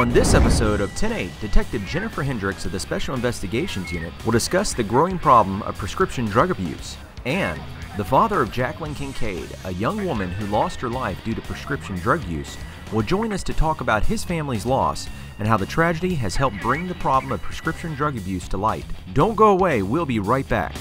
On this episode of 10-8, Detective Jennifer Hendricks of the Special Investigations Unit will discuss the growing problem of prescription drug abuse, and the father of Jacqueline Kincaid, a young woman who lost her life due to prescription drug use, will join us to talk about his family's loss and how the tragedy has helped bring the problem of prescription drug abuse to light. Don't go away, we'll be right back.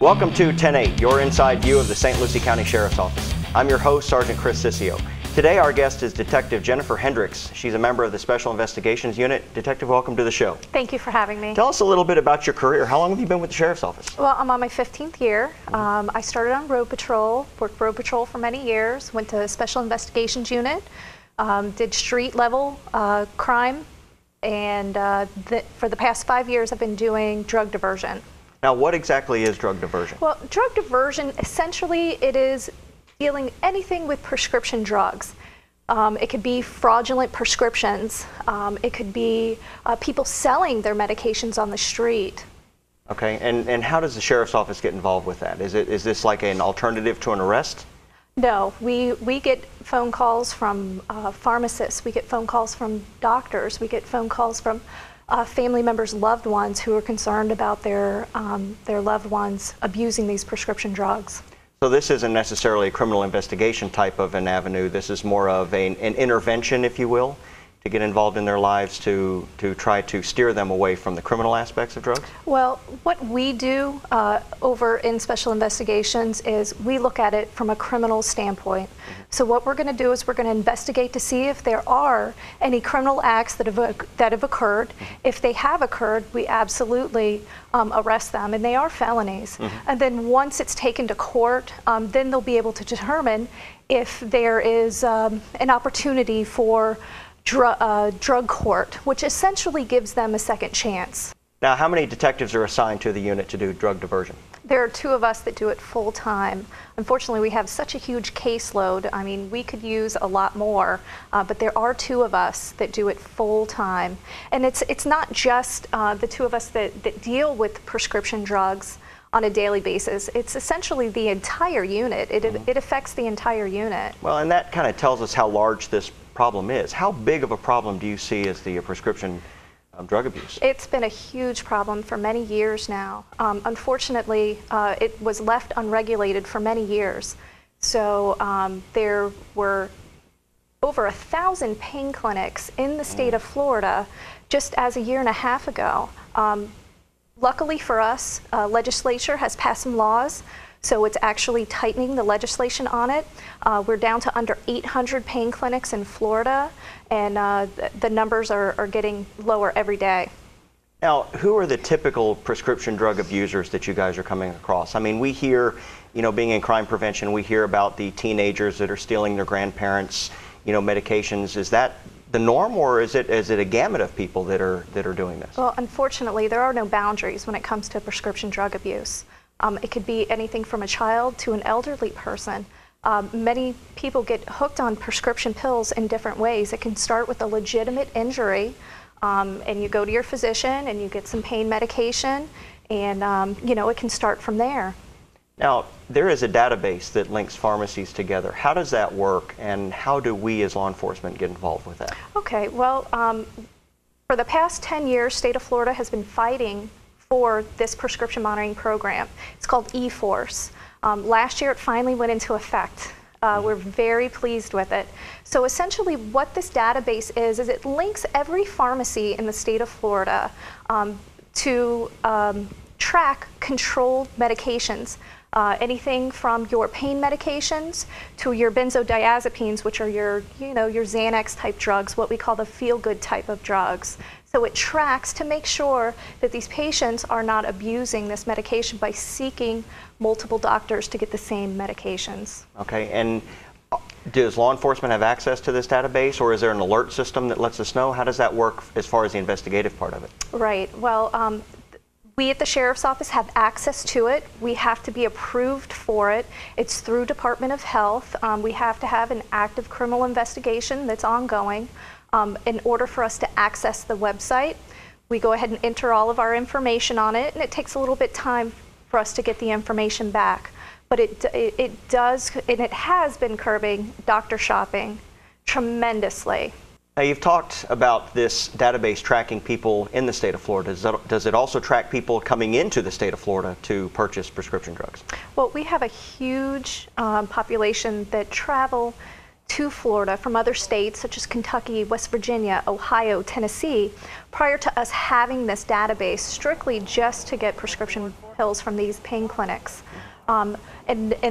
Welcome to 10-8, your inside view of the St. Lucie County Sheriff's Office. I'm your host, Sergeant Chris Ciccio. Today our guest is Detective Jennifer Hendricks. She's a member of the Special Investigations Unit. Detective, welcome to the show. Thank you for having me. Tell us a little bit about your career. How long have you been with the Sheriff's Office? Well, I'm on my 15th year. I started on road patrol, worked road patrol for many years, went to Special Investigations Unit, did street level crime, and for the past 5 years I've been doing drug diversion. Now, what exactly is drug diversion? Well, drug diversion, essentially it is dealing anything with prescription drugs. It could be fraudulent prescriptions. It could be people selling their medications on the street. Okay, and how does the Sheriff's Office get involved with that? Is this like an alternative to an arrest? No, we get phone calls from pharmacists. We get phone calls from doctors. We get phone calls from family members' loved ones who are concerned about their loved ones abusing these prescription drugs. So this isn't necessarily a criminal investigation type of an avenue. This is more of an intervention, if you will, to get involved in their lives to try to steer them away from the criminal aspects of drugs? Well, what we do over in Special Investigations is we look at it from a criminal standpoint. So what we're going to do is we're going to investigate to see if there are any criminal acts that have occurred. If they have occurred, we absolutely arrest them, and they are felonies. And then once it's taken to court, then they'll be able to determine if there is an opportunity for drug court, which essentially gives them a second chance. Now, how many detectives are assigned to the unit to do drug diversion? There are 2 of us that do it full time. Unfortunately, we have such a huge caseload. I mean, we could use a lot more, but there are 2 of us that do it full time. And it's not just the 2 of us that deal with prescription drugs on a daily basis. It's essentially the entire unit. It affects the entire unit. Well, and that kind of tells us how large this problem is. How big of a problem do you see as the prescription drug abuse? It's been a huge problem for many years now. Unfortunately, it was left unregulated for many years. So there were over 1,000 pain clinics in the state of Florida just as a year and a half ago. Luckily for us, legislature has passed some laws, so it's actually tightening the legislation on it. We're down to under 800 pain clinics in Florida, and the numbers are getting lower every day. Now, who are the typical prescription drug abusers that you guys are coming across? I mean, we hear, being in crime prevention, we hear about the teenagers that are stealing their grandparents', medications. Is that the norm, or is it a gamut of people that are doing this? Well, unfortunately, there are no boundaries when it comes to prescription drug abuse. It could be anything from a child to an elderly person. Many people get hooked on prescription pills in different ways. It can start with a legitimate injury, and you go to your physician and you get some pain medication, and it can start from there. Now, there is a database that links pharmacies together. How does that work, and how do we as law enforcement get involved with that? Okay, well, for the past 10 years, state of Florida has been fighting for this prescription monitoring program. It's called eForce. Last year it finally went into effect. We're very pleased with it. So essentially what this database is it links every pharmacy in the state of Florida to track controlled medications. Anything from your pain medications to your benzodiazepines, which are your Xanax type drugs, what we call the feel-good type of drugs. So it tracks to make sure that these patients are not abusing this medication by seeking multiple doctors to get the same medications. Okay, and does law enforcement have access to this database, or is there an alert system that lets us know? How does that work as far as the investigative part of it? Right, well, we at the Sheriff's Office have access to it. We have to be approved for it. It's through Department of Health. We have to have an active criminal investigation that's ongoing in order for us to access the website. We go ahead and enter all of our information on it, and it takes a little bit time for us to get the information back. But it does, and it has been curbing doctor shopping tremendously. Now, you've talked about this database tracking people in the state of Florida. Does it also track people coming into the state of Florida to purchase prescription drugs? Well, we have a huge population that travel to Florida from other states such as Kentucky, West Virginia, Ohio, Tennessee, prior to us having this database strictly just to get prescription pills from these pain clinics. And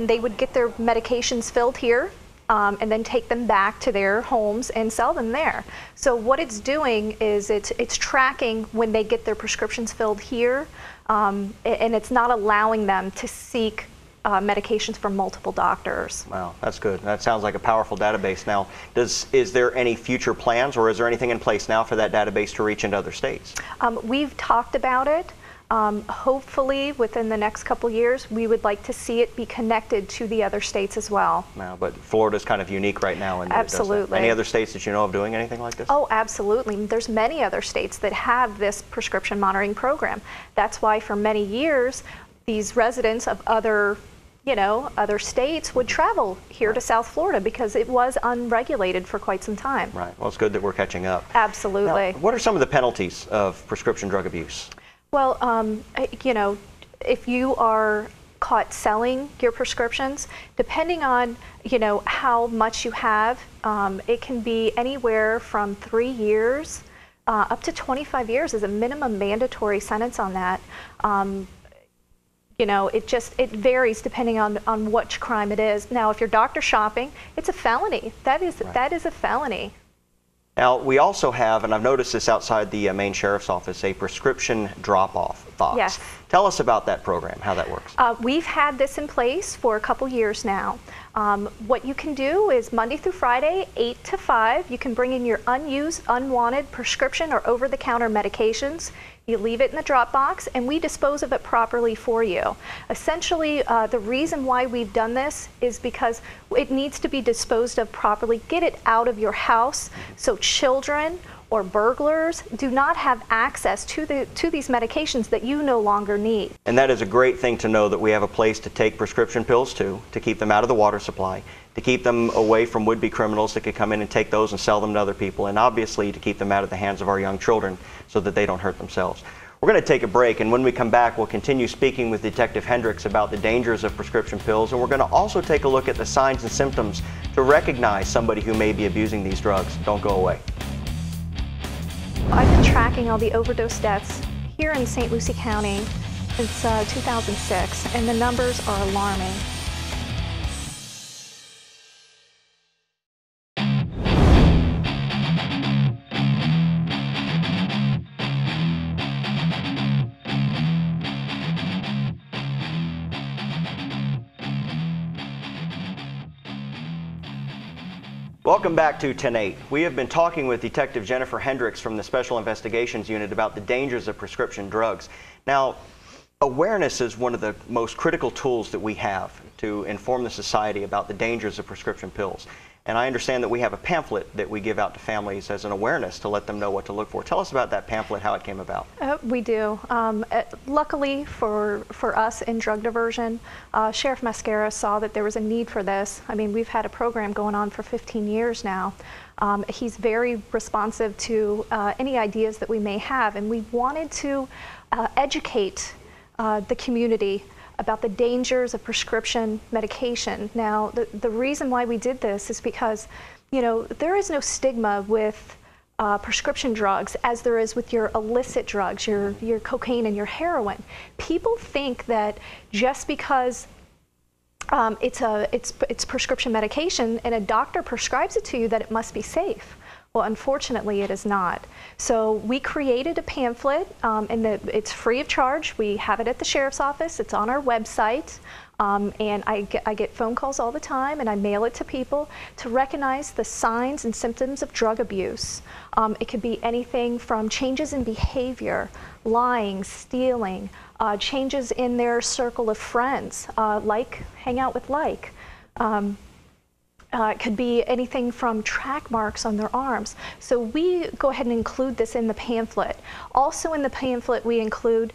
they would get their medications filled here, and then take them back to their homes and sell them there. So what it's doing is it's tracking when they get their prescriptions filled here, and it's not allowing them to seek medications from multiple doctors. Wow, that's good. That sounds like a powerful database. Now, is there any future plans, or is there anything in place now for that database to reach into other states? We've talked about it. Hopefully within the next couple years, we would like to see it be connected to the other states as well. No, but Florida's kind of unique right now. In that it does that. Absolutely. Any other states that you know of doing anything like this? Oh, absolutely. There's many other states that have this prescription monitoring program. That's why for many years, these residents of other states would travel here to South Florida because it was unregulated for quite some time. Right. Well, it's good that we're catching up. Absolutely. Now, what are some of the penalties of prescription drug abuse? Well, if you are caught selling your prescriptions, depending on, how much you have, it can be anywhere from 3 years up to 25 years is a minimum mandatory sentence on that. It varies depending on which crime it is. Now, if you're doctor shopping, it's a felony. That is a felony. Now, we also have, and I've noticed this outside the Maine Sheriff's Office, a prescription drop-off box. Yes. Tell us about that program, how that works. We've had this in place for a couple years now. What you can do is Monday through Friday, 8 to 5, you can bring in your unused, unwanted prescription or over-the-counter medications. You leave it in the drop box, and we dispose of it properly for you. Essentially, the reason why we've done this is because it needs to be disposed of properly. Get it out of your house so children or burglars do not have access to these medications that you no longer need. And that is a great thing to know, that we have a place to take prescription pills to keep them out of the water supply, to keep them away from would-be criminals that could come in and take those and sell them to other people, and obviously to keep them out of the hands of our young children so that they don't hurt themselves. We're going to take a break, and when we come back, we'll continue speaking with Detective Hendricks about the dangers of prescription pills, and we're going to also take a look at the signs and symptoms to recognize somebody who may be abusing these drugs. Don't go away. I've been tracking all the overdose deaths here in St. Lucie County since 2006, and the numbers are alarming. Welcome back to 10-8. We have been talking with Detective Jennifer Hendricks from the Special Investigations Unit about the dangers of prescription drugs. Now, awareness is one of the most critical tools that we have to inform the society about the dangers of prescription pills. And I understand that we have a pamphlet that we give out to families as an awareness to let them know what to look for. Tell us about that pamphlet, how it came about. We do. Luckily for us in drug diversion, Sheriff Mascara saw that there was a need for this. I mean, we've had a program going on for 15 years now. He's very responsive to any ideas that we may have, and we wanted to educate the community about the dangers of prescription medication. Now, the reason why we did this is because, there is no stigma with prescription drugs as there is with your illicit drugs, your cocaine and your heroin. People think that just because it's prescription medication and a doctor prescribes it to you that it must be safe. Well, unfortunately, it is not. So we created a pamphlet, and it's free of charge. We have it at the Sheriff's Office. It's on our website. And I get phone calls all the time, and I mail it to people to recognize the signs and symptoms of drug abuse. It could be anything from changes in behavior, lying, stealing, changes in their circle of friends, hang out with It could be anything from track marks on their arms. So we go ahead and include this in the pamphlet. Also in the pamphlet, we include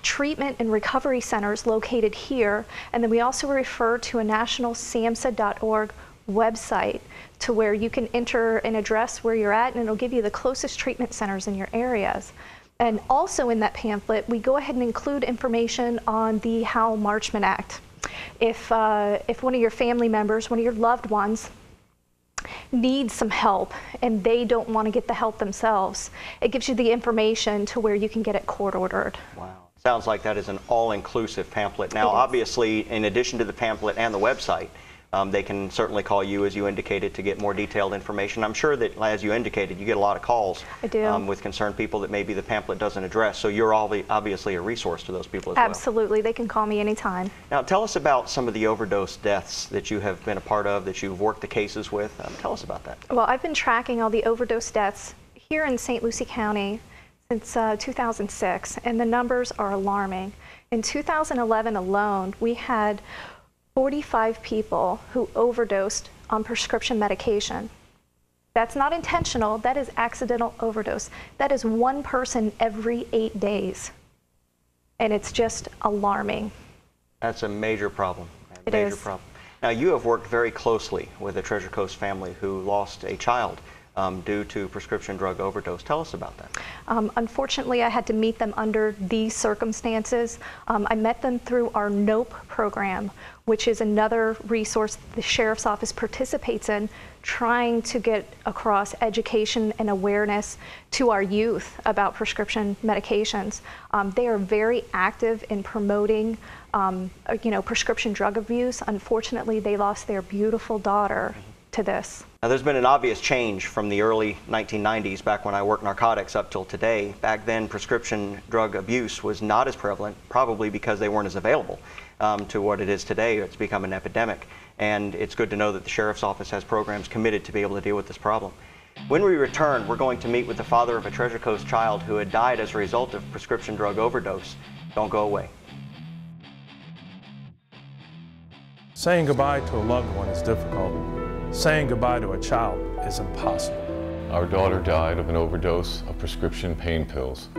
treatment and recovery centers located here, and then we also refer to a national SAMHSA.org website to where you can enter an address where you're at, and it'll give you the closest treatment centers in your areas. And also in that pamphlet, we go ahead and include information on the Howell Marchman Act. If one of your family members, one of your loved ones, needs some help and they don't want to get the help themselves, it gives you the information to where you can get it court ordered. Wow. Sounds like that is an all-inclusive pamphlet. Now, obviously, in addition to the pamphlet and the website, they can certainly call you, as you indicated, to get more detailed information. I'm sure that, as you indicated, you get a lot of calls with concerned people that maybe the pamphlet doesn't address. So you're obviously a resource to those people as well. Absolutely. They can call me anytime. Now, tell us about some of the overdose deaths that you have been a part of, that you've worked the cases with. Tell us about that. Well, I've been tracking all the overdose deaths here in St. Lucie County since 2006, and the numbers are alarming. In 2011 alone, we had 45 people who overdosed on prescription medication. That's not intentional, that is accidental overdose. That is one person every 8 days. And it's just alarming. That's a major problem. It is. Problem. Now, you have worked very closely with a Treasure Coast family who lost a child due to prescription drug overdose. Tell us about that. Unfortunately, I had to meet them under these circumstances. I met them through our NOPE program, which is another resource the Sheriff's Office participates in, trying to get across education and awareness to our youth about prescription medications. They are very active in promoting prescription drug abuse. Unfortunately, they lost their beautiful daughter to this. Now, there's been an obvious change from the early 1990s, back when I worked narcotics, up till today. Back then, prescription drug abuse was not as prevalent, probably because they weren't as available to what it is today. It's become an epidemic, and it's good to know that the Sheriff's Office has programs committed to be able to deal with this problem. When we return, we're going to meet with the father of a Treasure Coast child who had died as a result of prescription drug overdose. Don't go away. Saying goodbye to a loved one is difficult. Saying goodbye to a child is impossible. Our daughter died of an overdose of prescription pain pills.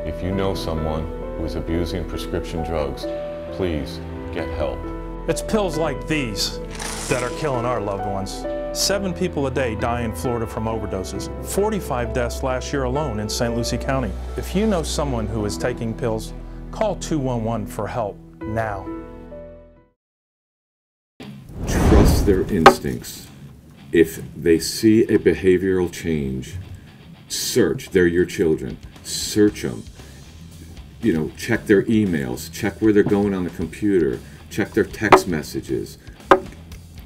If you know someone who is abusing prescription drugs, please get help. It's pills like these that are killing our loved ones. 7 people a day die in Florida from overdoses. 45 deaths last year alone in St. Lucie County. If you know someone who is taking pills, call 211 for help now. Trust their instincts. If they see a behavioral change, search. They're your children. Search them. Check their emails. Check where they're going on the computer. Check their text messages.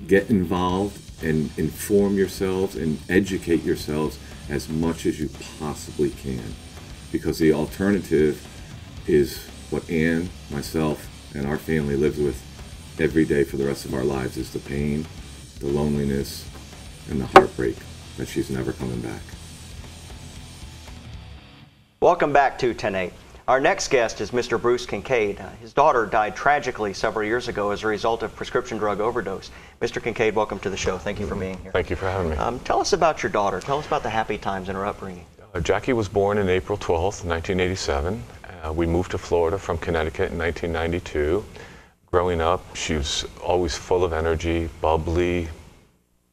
Get involved and inform yourselves and educate yourselves as much as you possibly can. Because the alternative is what Ann, myself, and our family lives with every day for the rest of our lives, is the pain, the loneliness, and the heartbreak that she's never coming back. Welcome back to 10-8. Our next guest is Mr. Bruce Kincaid. His daughter died tragically several years ago as a result of prescription drug overdose. Mr. Kincaid, welcome to the show. Thank you for being here. Thank you for having me. Tell us about your daughter. Tell us about the happy times in her upbringing. Jackie was born on April 12th, 1987. We moved to Florida from Connecticut in 1992. Growing up, she was always full of energy, bubbly,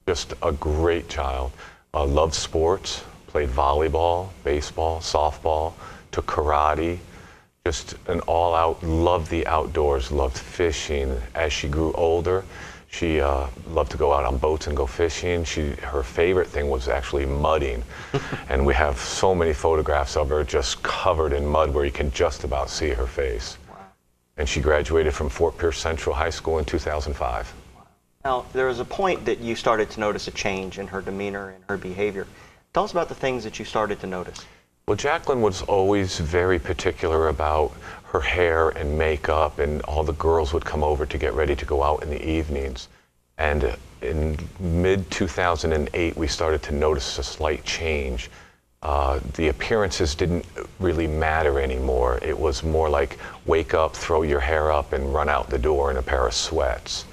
just a great child. Loved sports, played volleyball, baseball, softball, took karate, just an all-out, loved the outdoors, loved fishing. As she grew older, she loved to go out on boats and go fishing. Her favorite thing was actually mudding. And we have so many photographs of her just covered in mud where you can just about see her face. Wow. And she graduated from Fort Pierce Central High School in 2005. Wow. Now, there was a point that you started to notice a change in her demeanor and her behavior. Tell us about the things that you started to notice. Well, Jacqueline was always very particular about her hair and makeup, and all the girls would come over to get ready to go out in the evenings. And in mid-2008, we started to notice a slight change. The appearances didn't really matter anymore. It was more like wake up, throw your hair up, and run out the door in a pair of sweats.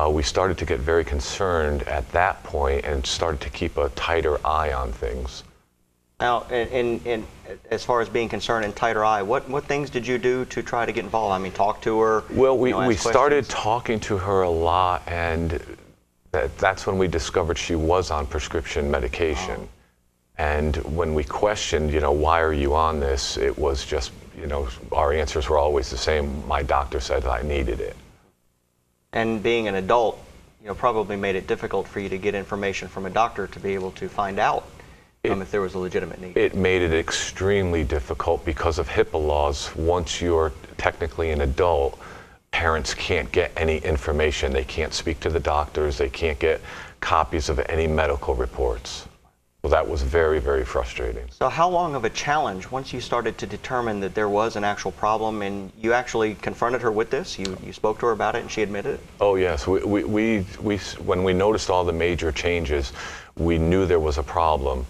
we started to get very concerned at that point and started to keep a tighter eye on things. Now, as far as being concerned and tighter eye, what things did you do to try to get involved? I mean, talk to her? Well, we ask started questions? talking to her a lot, and that's when we discovered she was on prescription medication. Oh. And when we questioned, why are you on this? It was just, our answers were always the same. My doctor said I needed it. And being an adult, probably made it difficult for you to get information from a doctor to be able to find out if there was a legitimate need. It made it extremely difficult because of HIPAA laws. Once you're technically an adult, parents can't get any information. They can't speak to the doctors. They can't get copies of any medical reports. So that was very, very frustrating. So how long of a challenge, once you started to determine that there was an actual problem and you actually confronted her with this? You spoke to her about it and she admitted it? Oh yes, when we noticed all the major changes, we knew there was a problem.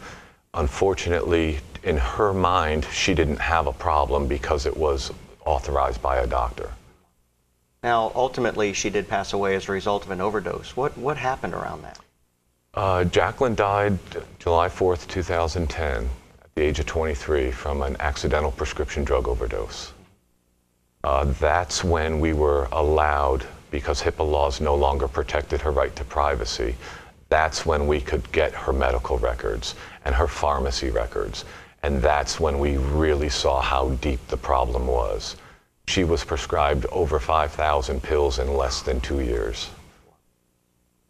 Unfortunately, in her mind, she didn't have a problem because it was authorized by a doctor. Now, ultimately, she did pass away as a result of an overdose. What happened around that? Jacqueline died July 4th, 2010, at the age of 23 from an accidental prescription drug overdose. That's when we were allowed, because HIPAA laws no longer protected her right to privacy, that's when we could get her medical records and her pharmacy records. And that's when we really saw how deep the problem was. She was prescribed over 5,000 pills in less than 2 years.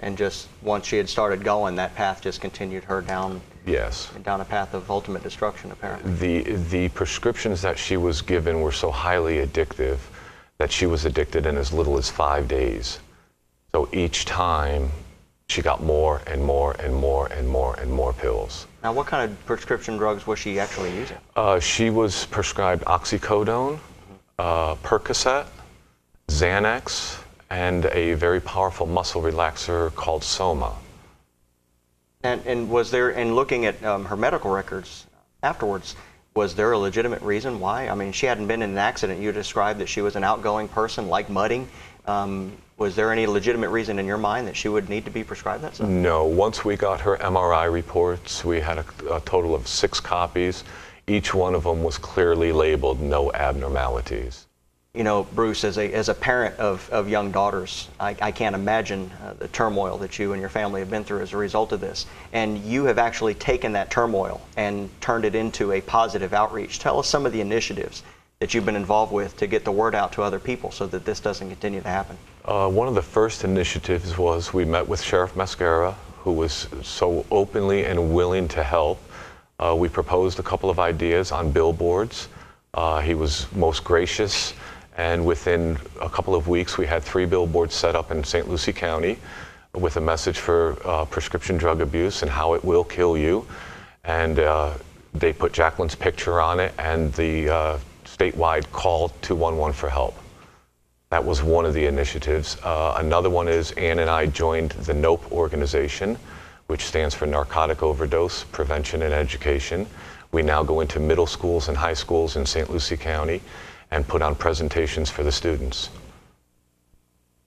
And just once she had started going, that path just continued her down. Yes. Down a path of ultimate destruction, apparently. The prescriptions that she was given were so highly addictive that she was addicted in as little as 5 days. So each time she got more and more and more and more and more pills. Now, what kind of prescription drugs was she actually using? She was prescribed oxycodone, Percocet, Xanax, and a very powerful muscle relaxer called Soma. And was there, in looking at her medical records afterwards, was there a legitimate reason why? I mean, she hadn't been in an accident. You described that she was an outgoing person, like mudding. Was there any legitimate reason in your mind that she would need to be prescribed that stuff? No. Once we got her MRI reports, we had a total of 6 copies. Each one of them was clearly labeled no abnormalities. You know, Bruce, as a parent of young daughters, I can't imagine the turmoil that you and your family have been through as a result of this. And you have actually taken that turmoil and turned it into a positive outreach. Tell us some of the initiatives that you've been involved with to get the word out to other people so that this doesn't continue to happen. One of the first initiatives was we met with Sheriff Mascara, who was so openly and willing to help. We proposed a couple of ideas on billboards. He was most gracious. And within a couple of weeks, we had 3 billboards set up in St. Lucie County with a message for prescription drug abuse and how it will kill you. And they put Jacqueline's picture on it and the statewide call 211 for help. That was one of the initiatives. Another one is Ann and I joined the NOPE organization, which stands for Narcotic Overdose Prevention and Education. We now go into middle schools and high schools in St. Lucie County and put on presentations for the students.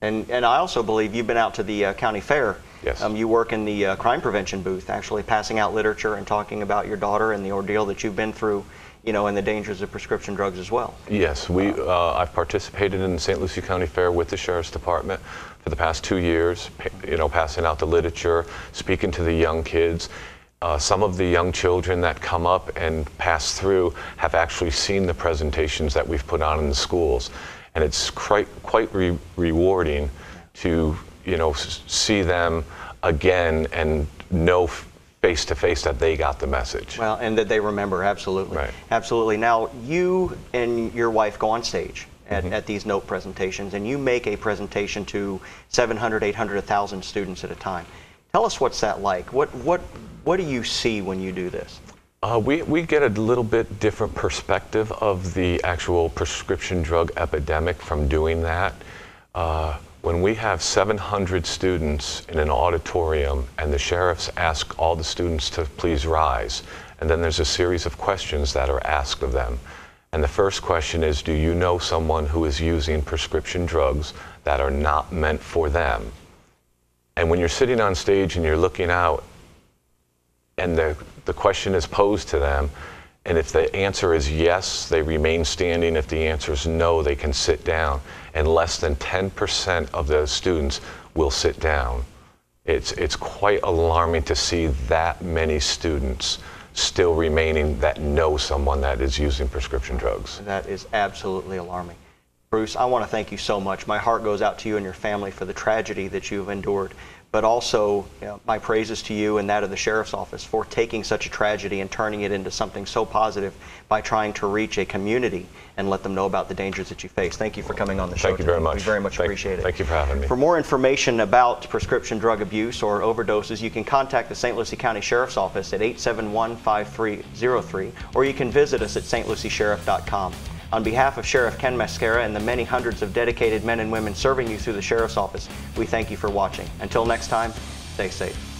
And I also believe you've been out to the county fair. Yes. You work in the crime prevention booth, actually passing out literature and talking about your daughter and the ordeal that you've been through, you know, and the dangers of prescription drugs as well. Yes, I've participated in the St. Lucie County Fair with the Sheriff's Department for the past 2 years, you know, passing out the literature, speaking to the young kids. Some of the young children that come up and pass through have actually seen the presentations that we've put on in the schools. And it's quite rewarding to, you know, see them again and know face to face that they got the message. Well, and that they remember, absolutely. Right. Absolutely. Now, you and your wife go on stage at these NOPE presentations, and you make a presentation to 700, 800, 1,000 students at a time. Tell us what's that like. What do you see when you do this? We get a little bit different perspective of the actual prescription drug epidemic from doing that. When we have 700 students in an auditorium and the sheriffs ask all the students to please rise, and then there's a series of questions that are asked of them. And the first question is, do you know someone who is using prescription drugs that are not meant for them? And when you're sitting on stage and you're looking out and the question is posed to them, and if the answer is yes, they remain standing. If the answer is no, they can sit down. And less than 10% of the students will sit down. It's quite alarming to see that many students still remaining that know someone that is using prescription drugs. That is absolutely alarming. Bruce, I want to thank you so much. My heart goes out to you and your family for the tragedy that you've endured, but also my praises to you and that of the Sheriff's Office for taking such a tragedy and turning it into something so positive by trying to reach a community and let them know about the dangers that you face. Thank you for coming on the show. Thank you very much. We very much appreciate it. Thank you for having me. For more information about prescription drug abuse or overdoses, you can contact the St. Lucie County Sheriff's Office at 871-5303, or you can visit us at stluciesheriff.com. On behalf of Sheriff Ken Mascara and the many hundreds of dedicated men and women serving you through the Sheriff's Office, we thank you for watching. Until next time, stay safe.